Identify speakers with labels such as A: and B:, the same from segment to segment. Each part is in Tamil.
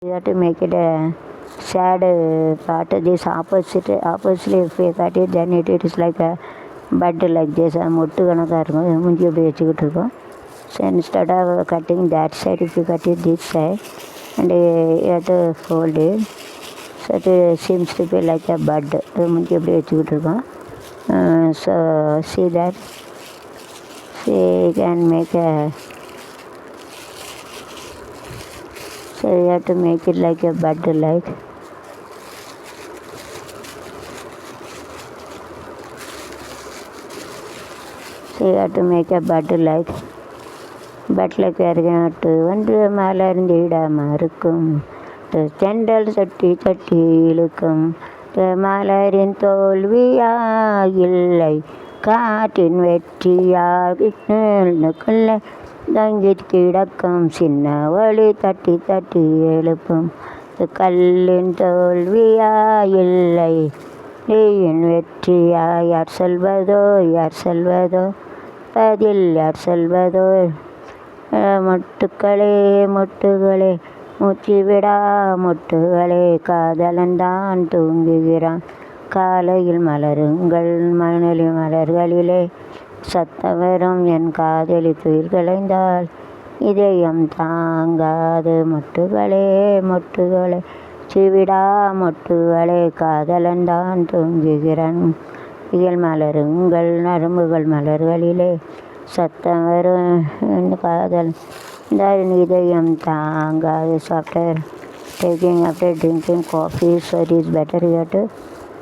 A: You have to make it a sad part. This oppositely if you cut it, then it is like a bud like this. மொட்டு கணக்காக இருக்கும், மூஞ்சி அப்படி வச்சுக்கிட்டு இருக்கோம். So instead of cutting that side, if you cut it this side, and you have to fold it, so it seems to be like a bud. மூஞ்சி அப்படி வச்சுக்கிட்டு இருக்கோம். So see that, see you can make a, so you have to make it like a bud like. So you have to make a bud like கருகட்டு ஒன்று மலர்ந்திடாமல் இருக்கும், செண்டல் சட்டி சட்டி இழுக்கும், மலரின் தோல்வியா இல்லை காற்றின் வெற்றியாக்குள்ள தங்கி கிடக்கும் சின்ன ஒளி தட்டி தட்டி எழுப்பும், கல்லின் தோல்வியா இல்லை நீயின் வெற்றியா, யார் சொல்வதோ யார் சொல்வதோ பதில் யார் சொல்வதோ, மொட்டுக்களே மொட்டுகளே மூச்சுவிடா மொட்டுகளே, காதலன்தான் தூங்குகிறான் காலையில் மலருங்கள் மணலி மலர்களிலே, சத்தம் வரும் என் காதலி துயில் களைந்தால் இதயம் தாங்காது, மொட்டுகளே மொட்டுகளே சிவிடா மொட்டுகளே, காதலன்தான் தூங்குகிறான் இதில் மலருங்கள் நரம்புகள் மலர்களிலே, சத்தம் வரும் காதல் இதயம் தாங்காது. So after drinking coffee, so it is better you have to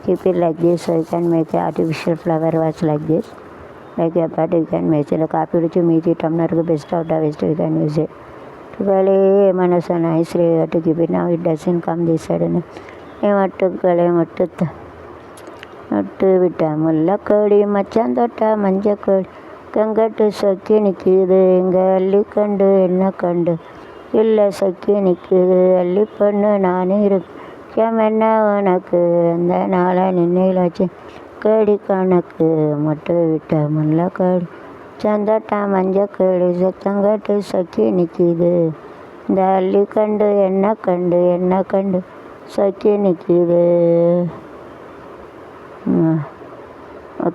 A: keep it like this, so you can make an artificial flower vase like this, like a pot you can make it. Coffee குடிச்சு மீதி டம்ளருக்கு best out waste you can use it. மொட்டுகளே மனசு nicely you have to keep it. Now it doesn't come this side. மொட்டுக்களே மொட்டு விட்ட முல்லக்கொடி மச்சான் தொட்ட மஞ்சக்கொடி கங்கட்டு சொக்கி நிற்கிது இங்கே அள்ளி கண்டு என்ன கண்டு இல்லை சொக்கி நிற்கிது அள்ளி பொண்ணு நானும் இருக்கேன் என்ன உனக்கு அந்த நாளை நின்னையில் வச்சு கடி கணக்கு, மொட்டு விட்ட முல்லக்கொடி சந்தோட்ட மஞ்சக்கொடி சத்தங்கட்டு சொக்கி நிற்கிது இந்த அள்ளி கண்டு என்ன கண்டு சொக்கி நிற்கிது.